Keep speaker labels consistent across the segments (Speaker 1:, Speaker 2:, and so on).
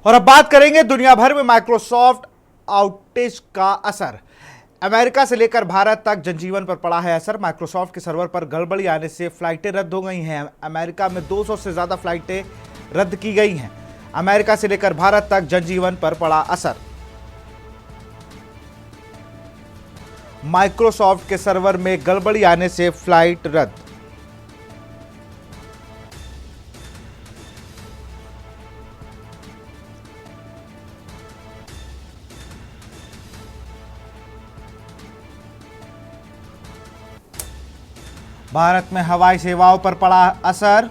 Speaker 1: और अब बात करेंगे दुनिया भर में माइक्रोसॉफ्ट आउटेज का असर। अमेरिका से लेकर भारत तक जनजीवन पर पड़ा है असर। माइक्रोसॉफ्ट के सर्वर पर गड़बड़ी आने से फ्लाइटें रद्द हो गई हैं। अमेरिका में 200 से ज्यादा फ्लाइटें रद्द की गई हैं। अमेरिका से लेकर भारत तक जनजीवन पर पड़ा असर। माइक्रोसॉफ्ट के सर्वर में गड़बड़ी आने से फ्लाइट रद्द। भारत में हवाई सेवाओं पर पड़ा असर।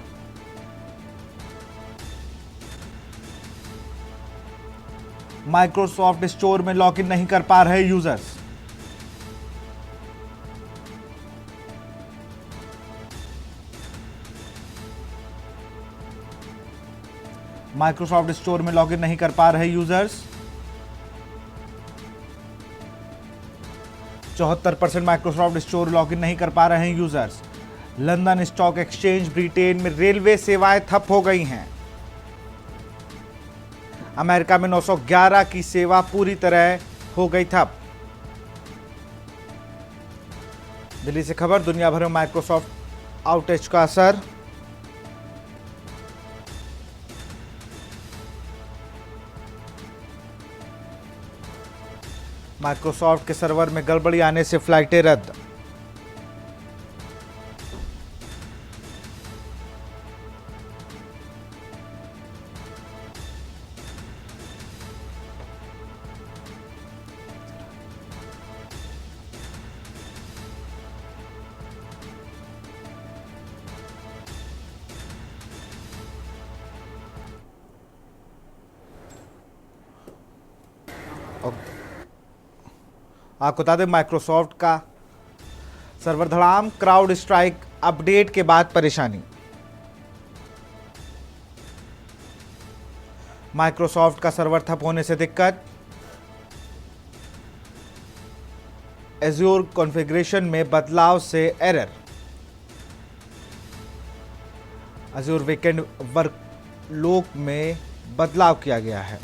Speaker 1: माइक्रोसॉफ्ट स्टोर में लॉगिन नहीं कर पा रहे यूजर्स। माइक्रोसॉफ्ट स्टोर में लॉगिन नहीं कर पा रहे यूजर्स। 74% माइक्रोसॉफ्ट स्टोर लॉगिन नहीं कर पा रहे हैं users. London stock exchange, Britain में रेलवे सेवाएं ठप हो गई हैं। अमेरिका में 911 की सेवा पूरी तरह हो गई ठप। दिल्ली से खबर, दुनिया भर में माइक्रोसॉफ्ट आउटेज का असर। माइक्रोसॉफ्ट के सर्वर में गड़बड़ी आने से फ्लाइटें रद्द। आपको बता दें, माइक्रोसॉफ्ट का सर्वर धड़ाम, क्राउड स्ट्राइक अपडेट के बाद परेशानी। माइक्रोसॉफ्ट का सर्वर ठप होने से दिक्कत। एज्योर कॉन्फ़िगरेशन में बदलाव से एरर। एज्योर वीकेंड वर्कलोड में बदलाव किया गया है।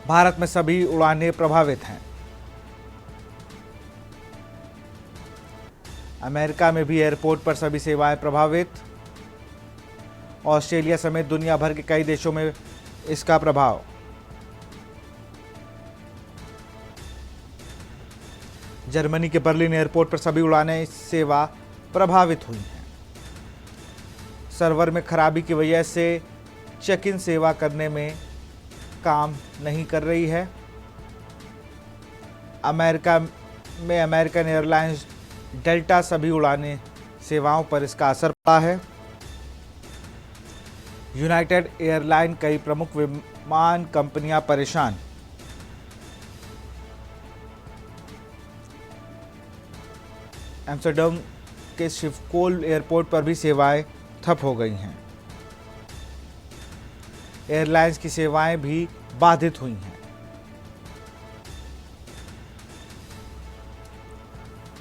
Speaker 1: भारत में सभी उड़ानें प्रभावित हैं। अमेरिका में भी एयरपोर्ट पर सभी सेवाएं प्रभावित। ऑस्ट्रेलिया समेत दुनिया भर के कई देशों में इसका प्रभाव। जर्मनी के बर्लिन एयरपोर्ट पर सभी उड़ानें सेवा प्रभावित हुई हैं। सर्वर में खराबी की वजह से चेक इन सेवा करने में काम नहीं कर रही है। अमेरिका में अमेरिकन एयरलाइंस, डेल्टा सभी उड़ानें सेवाओं पर इसका असर पड़ा है। यूनाइटेड एयरलाइन, कई प्रमुख विमान कंपनियां परेशान। एम्स्टर्डम के शिफकोल एयरपोर्ट पर भी सेवाएं ठप हो गई हैं। एयरलाइंस की सेवाएं भी बाधित हुई हैं।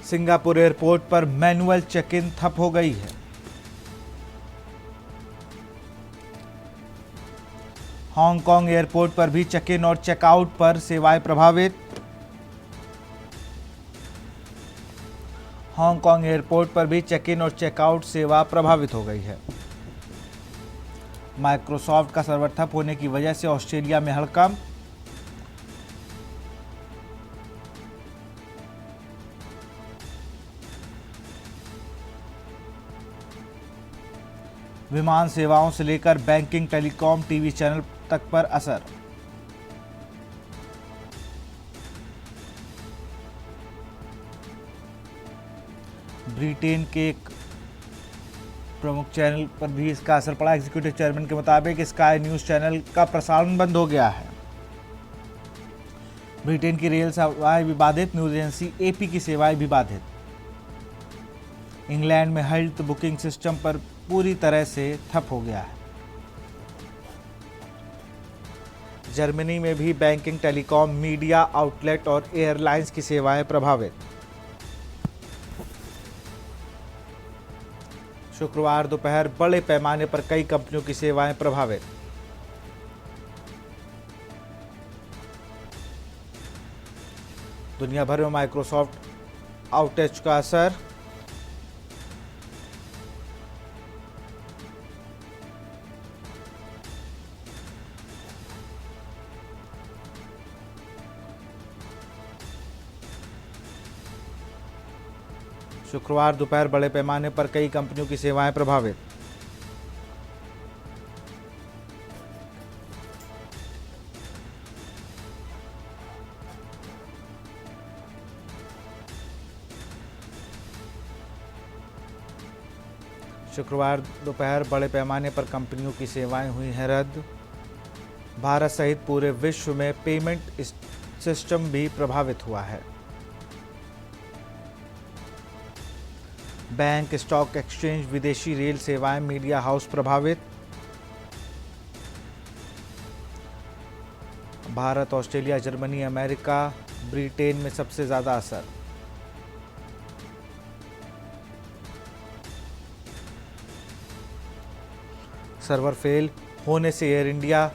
Speaker 1: सिंगापुर एयरपोर्ट पर मैनुअल चेक इन ठप हो गई है। हांगकांग एयरपोर्ट पर भी चेक इन और चेकआउट पर सेवाएं प्रभावित। हांगकांग एयरपोर्ट पर भी चेक इन और चेकआउट सेवा प्रभावित हो गई है। माइक्रोसॉफ्ट का सर्वर ठप होने की वजह से ऑस्ट्रेलिया में हड़कंप। विमान सेवाओं से लेकर बैंकिंग, टेलीकॉम, टीवी चैनल तक पर असर। ब्रिटेन के एक प्रमुख चैनल पर भी इसका असर पड़ा। एग्जीक्यूटिव चेयरमैन के मुताबिक स्काई न्यूज़ चैनल का प्रसारण बंद हो गया है। ब्रिटेन की रेल सेवाएं भी बाधित। न्यूज एजेंसी एपी की सेवाएं भी बाधित। इंग्लैंड में हेल्थ बुकिंग सिस्टम पर पूरी तरह से ठप हो गया है। जर्मनी में भी बैंकिंग, टेलीकॉम, मीडिया आउटलेट और एयरलाइंस की सेवाएं प्रभावित। शुक्रवार दोपहर बड़े पैमाने पर कई कंपनियों की सेवाएं प्रभावित। दुनिया भर में माइक्रोसॉफ्ट आउटेज का असर। शुक्रवार दोपहर बड़े पैमाने पर कई कंपनियों की सेवाएं प्रभावित। शुक्रवार दोपहर बड़े पैमाने पर कंपनियों की सेवाएं हुई हैं रद्द। भारत सहित पूरे विश्व में पेमेंट सिस्टम भी प्रभावित हुआ है। बैंक, स्टॉक एक्सचेंज, विदेशी रेल सेवाएं, मीडिया हाउस प्रभावित। Bharat, Australia, Germany, America, Britain में सबसे ज्यादा असर। सर्वर फेल होने से एयर इंडिया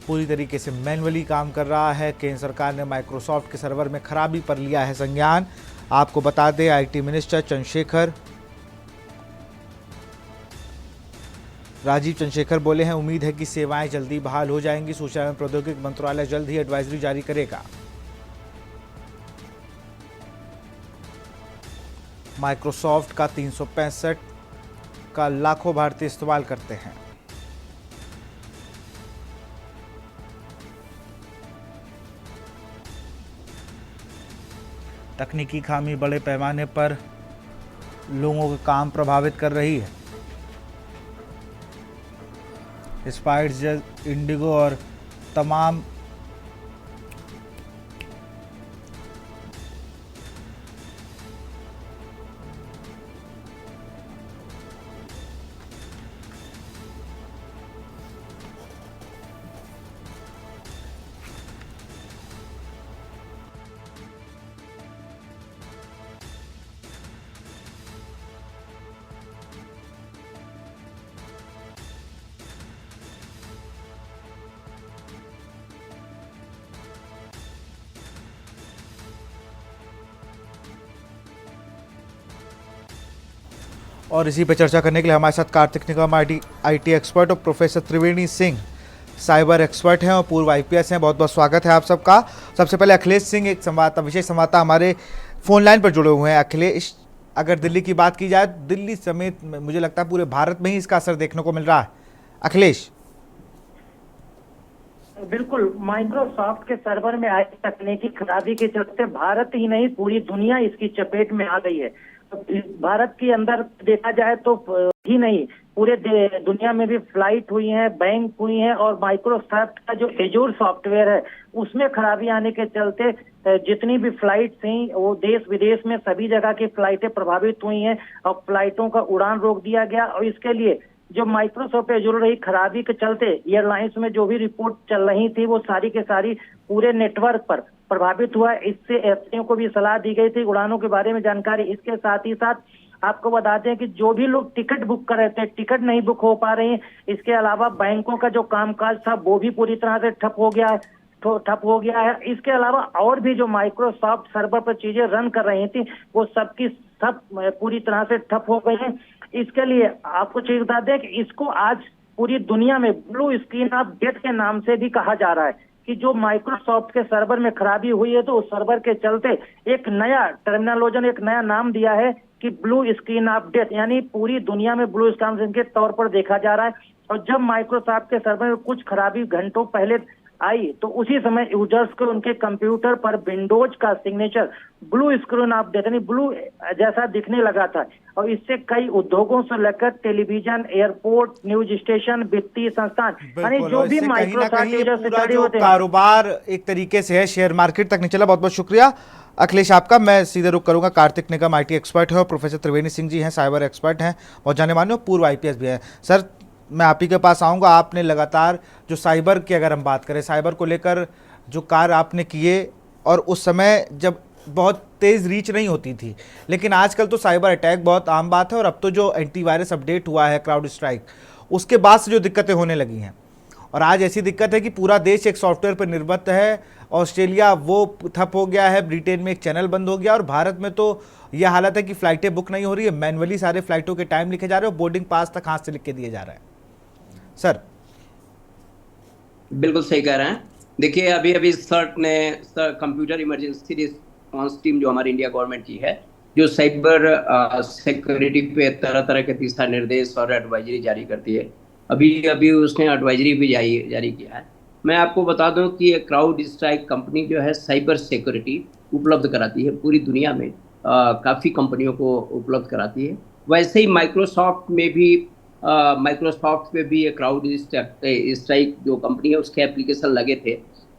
Speaker 1: पूरी तरीके से मैन्युअली काम कर रहा है। केंद्र सरकार ने माइक्रोसॉफ्ट के सर्वर में खराबी पर लिया है संज्ञान। आपको बता दें, आईटी मिनिस्टर राजीव चंद्रशेखर बोले हैं, उम्मीद है कि सेवाएं जल्दी बहाल हो जाएंगी। सूचना एवं प्रौद्योगिकी मंत्रालय जल्द ही एडवाइजरी जारी करेगा। माइक्रोसॉफ्ट का 365 का लाखों भारतीय इस्तेमाल करते हैं। तकनीकी खामी बड़े पैमाने पर लोगों का काम प्रभावित कर रही है। स्पाइसजेट, इंडिगो और तमाम और इसी पे चर्चा करने के लिए हमारे साथ कार्तिक निगम आईटी एक्सपर्ट और प्रोफेसर त्रिवेणी सिंह साइबर एक्सपर्ट हैं और पूर्व आईपीएस हैं। बहुत बहुत स्वागत है आप सबका। सबसे पहले अखिलेश सिंह, एक संवाददाता, विशेष संवाददाता हमारे फोन लाइन पर जुड़े हुए हैं। अखिलेश, अगर दिल्ली की बात की जाए, दिल्ली समेत मुझे लगता है पूरे भारत में ही इसका असर देखने को मिल रहा है। अखिलेश।
Speaker 2: बिल्कुल, माइक्रोसॉफ्ट के सर्वर में आई तकनीकी खराबी के चलते भारत ही नहीं पूरी दुनिया इसकी चपेट में आ गई है। भारत के अंदर देखा जाए तो ही नहीं, पूरे दुनिया में भी फ्लाइट हुई है, बैंक हुई है, और माइक्रोसॉफ्ट का जो एजूर सॉफ्टवेयर है उसमें खराबी आने के चलते जितनी भी फ्लाइट थी वो देश विदेश में सभी जगह की फ्लाइटें प्रभावित हुई हैं और फ्लाइटों का उड़ान रोक दिया गया। और इसके लिए जो माइक्रोसॉफ्ट एजूर रही खराबी के चलते एयरलाइंस में जो भी रिपोर्ट चल रही थी वो सारी के सारी पूरे नेटवर्क पर प्रभावित हुआ। इससे यात्रियों को भी सलाह दी गई थी उड़ानों के बारे में जानकारी। इसके साथ ही साथ आपको बता दें कि जो भी लोग टिकट बुक कर रहे थे, टिकट नहीं बुक हो पा रहे हैं। इसके अलावा बैंकों का जो कामकाज था वो भी पूरी तरह से ठप हो गया है। इसके अलावा और भी जो माइक्रोसॉफ्ट सर्वर पर चीजें रन कर रही थी वो सबकी सब पूरी तरह से ठप हो गई हैं। इसके लिए आपको चीज बता दें कि इसको आज पूरी दुनिया में ब्लू स्क्रीन ऑफ डेथ के नाम से भी कहा जा रहा है कि जो माइक्रोसॉफ्ट के सर्वर में खराबी हुई है तो उस सर्वर के चलते एक नया टर्मिनोलॉजी, एक नया नाम दिया है कि ब्लू स्क्रीन ऑफ डेथ, यानी पूरी दुनिया में ब्लू स्क्रीन के तौर पर देखा जा रहा है। और जब माइक्रोसॉफ्ट के सर्वर में कुछ खराबी घंटों पहले आई तो उसी समय यूजर्स को उनके कंप्यूटर पर विंडोज का signature blue screen of death यानी ब्लू जैसा दिखने लगा था। और इससे कई उद्योगों से लेकर टेलीविजन, एयरपोर्ट, न्यूज स्टेशन, वित्तीय संस्थान, यानी जो भी माइक्रोसॉफ्ट यूजर से जुड़े होते हैं,
Speaker 1: कारोबार एक तरीके से है, शेयर मार्केट तक नहीं चला। बहुत बहुत शुक्रिया अखिलेश आपका। मैं सीधे रुक करूंगा। कार्तिक निगम आईटी एक्सपर्ट है और प्रोफेसर त्रिवेणी सिंह जी हैं, साइबर एक्सपर्ट हैं और जाने माने पूर्व आईपीएस भी हैं। सर, मैं आप ही के पास आऊँगा। आपने लगातार जो साइबर की अगर हम बात करें, साइबर को लेकर जो कार्य आपने किए और उस समय जब बहुत तेज़ रीच नहीं होती थी, लेकिन आजकल तो साइबर अटैक बहुत आम बात है। और अब तो जो एंटीवायरस अपडेट हुआ है क्राउड स्ट्राइक, उसके बाद से जो दिक्कतें होने लगी हैं, और आज ऐसी दिक्कत है कि पूरा देश एक सॉफ्टवेयर पर निर्भर है। ऑस्ट्रेलिया वो ठप हो गया है, ब्रिटेन में एक चैनल बंद हो गया, और भारत में तो यह हालत है कि फ़्लाइटें बुक नहीं हो रही है, मैनुअली सारे फ्लाइटों के टाइम लिखे जा रहे हैं और बोर्डिंग पास तक हाथ से लिख के दिए जा रहे हैं। सर
Speaker 3: बिल्कुल सही कह रहे हैं। देखिए, अभी अभी सर्ट ने कंप्यूटर इमरजेंसी रिस्पांस टीम जो हमारी इंडिया गवर्नमेंट की है, जो साइबर सिक्योरिटी पे तरह तरह के दिशा निर्देश और एडवाइजरी जारी करती है, अभी अभी उसने एडवाइजरी भी जारी किया है। मैं आपको बता दूं कि क्राउड स्ट्राइक कंपनी जो है साइबर सिक्योरिटी उपलब्ध कराती है पूरी दुनिया में, काफ़ी कंपनियों को उपलब्ध कराती है। वैसे ही माइक्रोसॉफ्ट पे भी एक क्राउड स्ट्राइक जो कंपनी है उसके एप्लीकेशन लगे थे।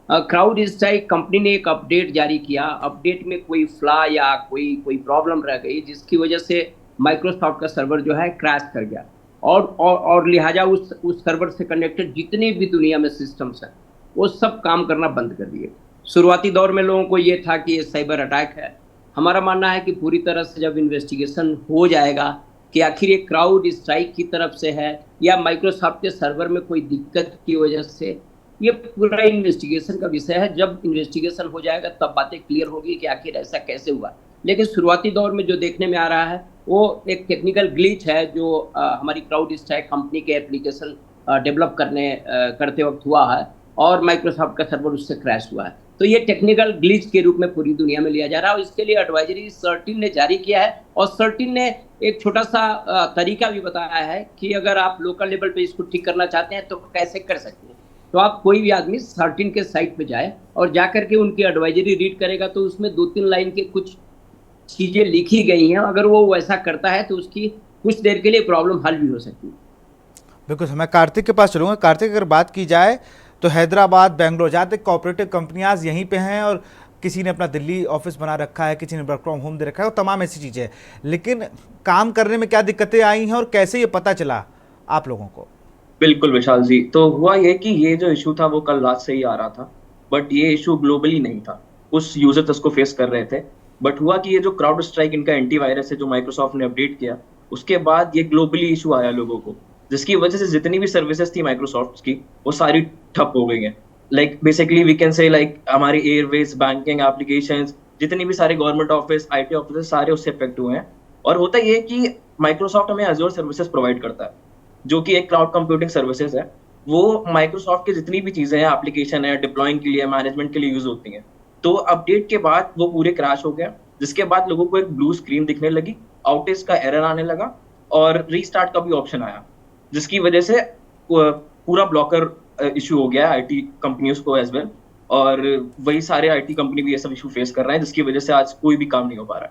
Speaker 3: क्राउड स्ट्राइक कंपनी ने एक अपडेट जारी किया, अपडेट में कोई फ्ला या कोई प्रॉब्लम रह गई जिसकी वजह से माइक्रोसॉफ्ट का सर्वर जो है क्रैश कर गया, और लिहाजा उस सर्वर से कनेक्टेड जितने भी दुनिया में सिस्टम्स हैं वो सब काम करना बंद कर दिए। शुरुआती दौर में लोगों को ये था कि ये साइबर अटैक है। हमारा मानना है कि पूरी तरह से जब इन्वेस्टिगेशन हो जाएगा कि आखिर ये क्राउड स्ट्राइक की तरफ से है या माइक्रोसॉफ्ट के सर्वर में कोई दिक्कत की वजह से, ये पूरा इन्वेस्टिगेशन का विषय है। जब इन्वेस्टिगेशन हो जाएगा तब बातें क्लियर होगी कि आखिर ऐसा कैसे हुआ। लेकिन शुरुआती दौर में जो देखने में आ रहा है वो एक टेक्निकल ग्लिच है जो हमारी क्राउड स्ट्राइक कंपनी के एप्लीकेशन डेवलप करते वक्त हुआ है, और माइक्रोसॉफ्ट का सर्वर उससे क्रैश हुआ है। तो ये टेक्निकल ग्लिच के रूप में पूरी दुनिया में लिया जा रहा है, और इसके लिए एडवाइजरी सर्टिन ने जारी किया है। और सर्टिन ने एक छोटा सा तरीका भी बताया है कि अगर आप लोकल लेवल पे इसको ठीक करना चाहते हैं तो कैसे कर सकते हैं। तो आप कोई भी आदमी सर्टिन के साइट पे जाए और जा करके उनकी एडवाइजरी रीड करेगा तो उसमें 2-3 लाइन के कुछ चीज़ें लिखी गई हैं। अगर वो वैसा करता है तो उसकी कुछ देर के लिए प्रॉब्लम हल भी हो सकती है।
Speaker 1: बिल्कुल, मैं कार्तिक के पास चलूँगा। कार्तिक, अगर बात की जाए तो हैदराबाद, बेंगलोर, जहाँ तक कॉपरेटिव कंपनियाँ यहीं पे हैं, और किसी ने अपना दिल्ली ऑफिस बना रखा है, किसी ने वर्क फ्रॉम होम दे रखा है, और तमाम ऐसी चीज़ें हैं। लेकिन काम करने में क्या दिक्कतें आई हैं और कैसे ये पता चला आप लोगों को?
Speaker 4: बिल्कुल विशाल जी, तो हुआ ये कि ये जो इशू था वो कल रात से ही आ रहा था, बट ये इशू ग्लोबली नहीं था, कुछ यूजर्स उसको फेस कर रहे थे। बट हुआ कि ये जो क्राउड स्ट्राइक इनका एंटीवायरस है जो माइक्रोसॉफ्ट ने अपडेट किया, उसके बाद ये ग्लोबली इशू आया लोगों को, जिसकी वजह से जितनी भी सर्विसेज थी माइक्रोसॉफ्ट की वो सारी ठप हो गई हैं। Like basically we can say like हमारी एयरवेज, बैंकिंग एप्लीकेशंस, जितनी भी सारे गवर्नमेंट ऑफिस, आईटी ऑफिस, सारे उससे इफेक्ट हुए हैं। और होता ये है कि माइक्रोसॉफ्ट हमें अज़ूर सर्विसेज प्रोवाइड करता है, जो कि एक क्लाउड कंप्यूटिंग सर्विसेज है। वो माइक्रोसॉफ्ट की जितनी भी चीजें हैं, एप्लीकेशन है, डिप्लॉइंग के लिए, मैनेजमेंट के लिए यूज होती हैं। तो अपडेट के बाद वो पूरे क्रैश हो गया, जिसके बाद लोगों को एक ब्लू स्क्रीन दिखने लगी, आउटेज का एरर आने लगा और रीस्टार्ट का भी ऑप्शन आया, जिसकी वजह से पूरा ब्लॉकर इशू हो गया आईटी कंपनियों को एज वेल। और वही सारे आईटी कंपनी भी ये सब इशू फेस कर रहे हैं, जिसकी वजह से आज कोई भी काम नहीं हो पा रहा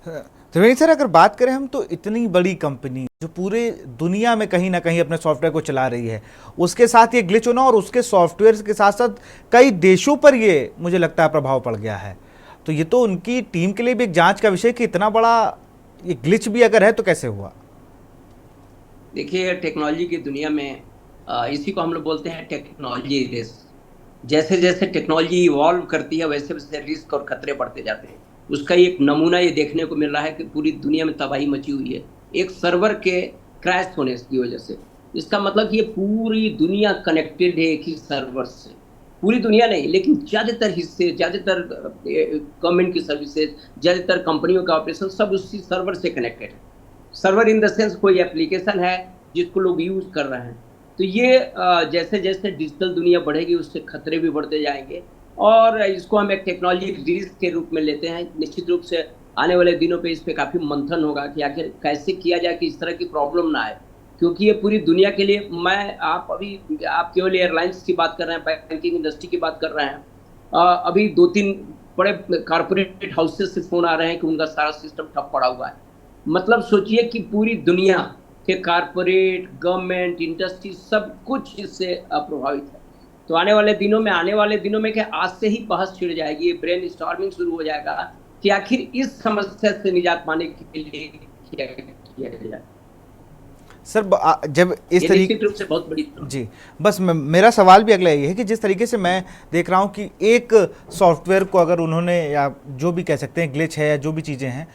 Speaker 4: है।
Speaker 1: त्रिवेणी सर, अगर बात करें हम तो इतनी बड़ी कंपनी जो पूरे दुनिया में कहीं ना कहीं अपने सॉफ्टवेयर को चला रही है, उसके साथ ये ग्लिच होना और उसके सॉफ्टवेयर के साथ साथ कई देशों पर ये मुझे लगता है प्रभाव पड़ गया है, तो ये तो उनकी टीम के लिए भी एक जांच का विषय कि इतना बड़ा ये ग्लिच भी अगर है तो कैसे हुआ।
Speaker 3: देखिए, टेक्नोलॉजी की दुनिया में इसी को हम लोग बोलते हैं टेक्नोलॉजी रेस। जैसे जैसे टेक्नोलॉजी इवॉल्व करती है वैसे वैसे रिस्क और खतरे बढ़ते जाते हैं। उसका एक नमूना ये देखने को मिल रहा है कि पूरी दुनिया में तबाही मची हुई है एक सर्वर के क्रैश होने की वजह से। इसका मतलब कि ये पूरी दुनिया कनेक्टेड है एक ही सर्वर से। पूरी दुनिया नहीं, लेकिन ज़्यादातर हिस्से, ज़्यादातर गवर्नमेंट की सर्विसेज, ज़्यादातर कंपनियों का ऑपरेशन सब उसी सर्वर से कनेक्टेड है। सर्वर इन द सेंस कोई एप्लीकेशन है जिसको लोग यूज़ कर रहे हैं। तो ये जैसे जैसे डिजिटल दुनिया बढ़ेगी उससे खतरे भी बढ़ते जाएंगे, और इसको हम एक टेक्नोलॉजी रिस्क के रूप में लेते हैं। निश्चित रूप से आने वाले दिनों पे इस पे काफ़ी मंथन होगा कि आखिर कैसे किया जाए कि इस तरह की प्रॉब्लम ना आए, क्योंकि ये पूरी दुनिया के लिए, आप केवल एयरलाइंस की बात कर रहे हैं, बैंकिंग इंडस्ट्री की बात कर रहे हैं, अभी 2-3 बड़े कारपोरेट हाउसेस से फ़ोन आ रहे हैं कि उनका सारा सिस्टम ठप पड़ा हुआ है। मतलब सोचिए कि पूरी दुनिया के कारपोरेट, गवर्नमेंट, इंडस्ट्री सब कुछ इससे प्रभावित है। तो आने वाले दिनों में क्या आज से ही बहस छिड़ जाएगी, ब्रेन स्टॉर्मिंग शुरू हो जाएगा कि आखिर इस समस्या से निजात पाने के लिए क्या किया जाए।
Speaker 1: सर जब इस
Speaker 3: ये
Speaker 1: तरीके
Speaker 3: निश्चित रूप से बहुत बड़ी
Speaker 1: जी, बस मेरा सवाल भी अगला ये है कि जिस तरीके से मैं देख रहा हूँ कि एक सॉफ्टवेयर को अगर उन्होंने, या जो भी कह सकते हैं ग्लिच है या जो भी चीज़ें हैं,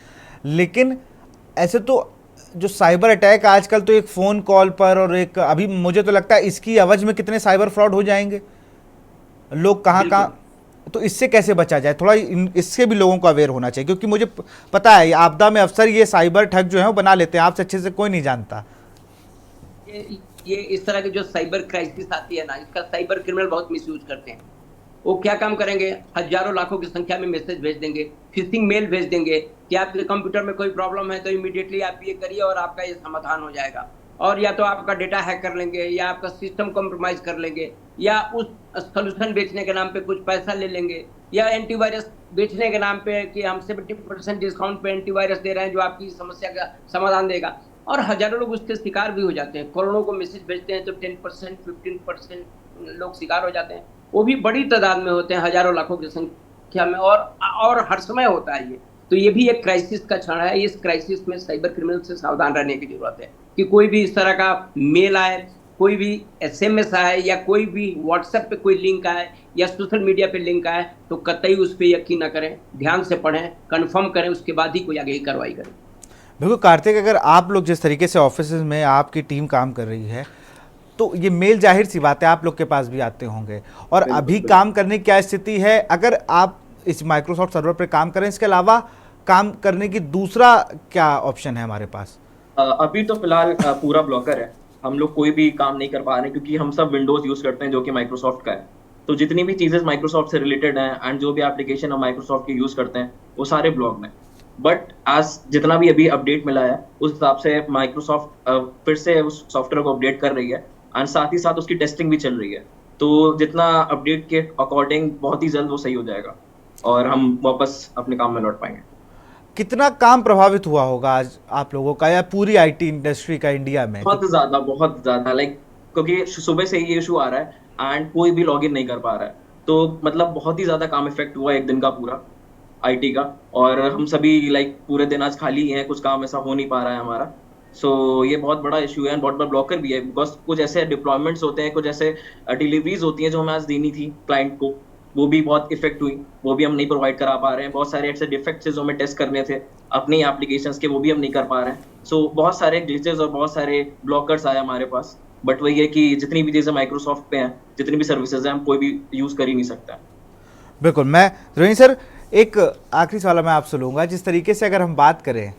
Speaker 1: लेकिन ऐसे तो जो साइबर अटैक आजकल तो एक फ़ोन कॉल पर, और एक अभी मुझे तो लगता है इसकी आवाज़ में कितने साइबर फ्रॉड हो जाएंगे, लोग कहाँ कहाँ। तो इससे कैसे बचा जाए, थोड़ा इससे भी लोगों को अवेयर होना चाहिए, क्योंकि मुझे पता है आपदा में अक्सर ये साइबर ठग जो है वो बना लेते हैं, आपसे अच्छे से कोई नहीं जानता।
Speaker 3: ये इस तरह की जो साइबर क्राइसिस आती है ना, इसका साइबर क्रिमिनल बहुत मिसयूज करते हैं। वो क्या काम करेंगे, हजारों लाखों की संख्या में मैसेज भेज देंगे, फिशिंग मेल भेज देंगे कि आपके कंप्यूटर में कोई प्रॉब्लम है तो इमीडिएटली आप ये करिए और आपका ये समाधान हो जाएगा। और या तो आपका डेटा हैक कर लेंगे, या आपका सिस्टम कॉम्प्रोमाइज कर लेंगे, या उस सोल्यूशन बेचने के नाम पे कुछ पैसा ले लेंगे, या एंटीवायरस बेचने के नाम पे कि हम 70% डिस्काउंट पे एंटीवायरस दे रहे हैं जो आपकी समस्या का समाधान देगा। और हजारों लोग उसके शिकार भी हो जाते हैं। करोड़ों को मैसेज भेजते हैं तो 10% 15% लोग शिकार हो जाते हैं। वो भी बड़ी तादाद में होते हैं, हजारों लाखों की संख्या में, और हर समय होता है ये। तो ये भी एक क्राइसिस का क्षण है। इस क्राइसिस में साइबर क्रिमिनल से सावधान रहने की जरूरत है कि कोई भी इस तरह का मेल आए, कोई भी SMS आए, या कोई भी व्हाट्सएप पे कोई लिंक आए, या सोशल मीडिया पे लिंक आए, तो कतई उस पर यकीन न करें, ध्यान से पढ़ें, कंफर्म करें, उसके बाद ही कोई आगे की कार्रवाई करें।
Speaker 1: बिल्कुल कार्तिक, अगर आप लोग जिस तरीके से ऑफिस में आपकी टीम काम कर रही है, तो ये मेल जाहिर सी बात है आप लोग के पास भी आते होंगे, और अभी काम करने की क्या स्थिति है, अगर आप इस माइक्रोसॉफ्ट सर्वर पर काम करें, इसके अलावा काम करने की दूसरा क्या ऑप्शन है हमारे पास?
Speaker 4: अभी तो फिलहाल पूरा ब्लॉकर है, हम लोग कोई भी काम नहीं कर पा रहे क्योंकि हम सब विंडोज यूज करते हैं जो कि माइक्रोसॉफ्ट का है। तो जितनी भी चीजें माइक्रोसॉफ्ट से रिलेटेड हैं एंड जो भी एप्लीकेशन हम माइक्रोसॉफ्ट के यूज करते हैं वो सारे ब्लॉक में। बट आज जितना भी अभी अपडेट मिला है उस हिसाब से माइक्रोसॉफ्ट फिर से उस सॉफ्टवेयर को अपडेट कर रही है, एंड साथ ही साथ उसकी टेस्टिंग भी चल रही है। तो जितना अपडेट के अकॉर्डिंग बहुत ही जल्द वो सही हो जाएगा और हम वापस अपने काम में लौट पाएंगे।
Speaker 1: कितना काम प्रभावित हुआ होगा आज आप लोगों का, या पूरी IT इंडस्ट्री का इंडिया में?
Speaker 4: बहुत ज्यादा लाइक, क्योंकि सुबह से ये इशू आ रहा है एंड कोई भी लॉगिन नहीं कर पा रहा है। तो मतलब बहुत ही ज्यादा काम इफेक्ट हुआ एक दिन का पूरा IT का, और हम सभी लाइक पूरे दिन आज खाली हैं, कुछ काम ऐसा हो नहीं पा रहा है हमारा। सो ये बहुत बड़ा इशू है, बहुत बड़ा ब्लॉकर भी है, बिकॉज कुछ ऐसे डिप्लॉयमेंट्स होते हैं, कुछ ऐसे डिलीवरीज होती हैं जो हमें आज देनी थी क्लाइंट को, वो भी बहुत इफेक्ट हुई, वो भी हम नहीं प्रोवाइड करा पा रहे हैं। बहुत सारे ऐसे डिफेक्ट्स जो हमें टेस्ट करने थे अपनी एप्लीकेशंस के, वो भी हम नहीं कर पा रहे हैं। सो बहुत सारे ग्लिचेस और बहुत सारे ब्लॉकर्स आए हमारे पास। बट वही है कि जितनी भी चीजें माइक्रोसॉफ्ट पे हैं, जितनी भी सर्विसेज हैं, हम कोई भी यूज कर ही नहीं सकता।
Speaker 1: बिल्कुल। मैं रोहिणी सर, एक आखिरी सवाल मैं आपसे लूँगा, जिस तरीके से अगर हम बात करें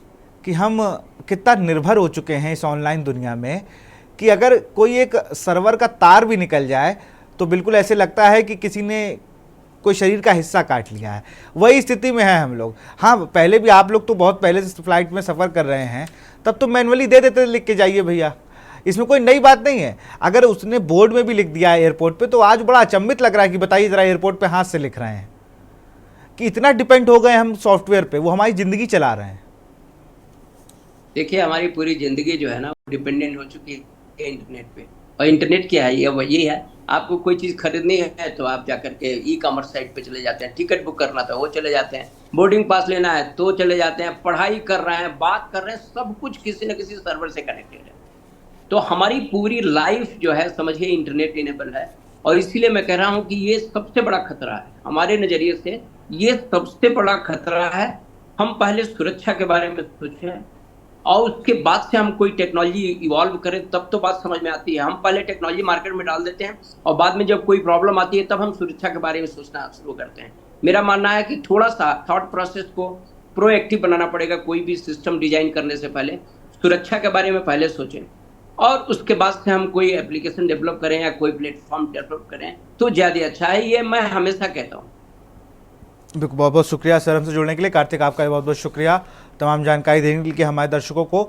Speaker 1: कि हम कितना निर्भर हो चुके हैं इस ऑनलाइन दुनिया में, कि अगर कोई एक सर्वर का तार भी निकल जाए तो बिल्कुल ऐसे लगता है कि किसी ने कोई शरीर का हिस्सा काट लिया है। वही स्थिति में है हम लोग। हाँ, पहले भी आप लोग तो बहुत पहले से फ्लाइट में सफ़र कर रहे हैं, तब तो मैनुअली दे देते लिख के जाइए भैया, इसमें कोई नई बात नहीं है। अगर उसने बोर्ड में भी लिख दिया है एयरपोर्ट पे, तो आज बड़ा अचंभित लग रहा है कि बताइए ज़रा, एयरपोर्ट पे हाथ से लिख रहे हैं, कि इतना डिपेंड हो गए हम सॉफ्टवेयर पे, वो हमारी ज़िंदगी चला रहे हैं।
Speaker 3: देखिए, हमारी पूरी जिंदगी जो है ना, वो डिपेंडेंट हो चुकी है इंटरनेट पे। और इंटरनेट क्या है, ये वही है, आपको कोई चीज़ खरीदनी है तो आप जाकर के ई-कॉमर्स साइट पे चले जाते हैं, टिकट बुक करना था वो चले जाते हैं, बोर्डिंग पास लेना है तो चले जाते हैं, पढ़ाई कर रहे हैं, बात कर रहे हैं, सब कुछ किसी न किसी सर्वर से कनेक्टेड है। तो हमारी पूरी लाइफ जो है समझिए इंटरनेट इनेबल है। और इसीलिए मैं कह रहा हूँ कि ये सबसे बड़ा खतरा है हमारे नज़रिए से, ये सबसे बड़ा खतरा है। हम पहले सुरक्षा के बारे में सोचें और उसके बाद से हम कोई टेक्नोलॉजी इवॉल्व करें, तब तो बात समझ में आती है। हम पहले टेक्नोलॉजी मार्केट में डाल देते हैं और बाद में जब कोई प्रॉब्लम आती है तब हम सुरक्षा के बारे में सोचना शुरू करते हैं। मेरा मानना है कि थोड़ा सा थॉट प्रोसेस को प्रोएक्टिव बनाना पड़ेगा। कोई भी सिस्टम डिजाइन करने से पहले सुरक्षा के बारे में पहले सोचें, और उसके बाद से हम कोई एप्लीकेशन डेवलप करें या कोई प्लेटफॉर्म डेवलप करें तो ज़्यादा अच्छा है। ये मैं हमेशा कहता हूँ।
Speaker 1: बिल्कुल, बहुत बहुत शुक्रिया सर हमसे जुड़ने के लिए। कार्तिक, आपका भी बहुत बहुत शुक्रिया तमाम जानकारी देने के लिए हमारे दर्शकों को।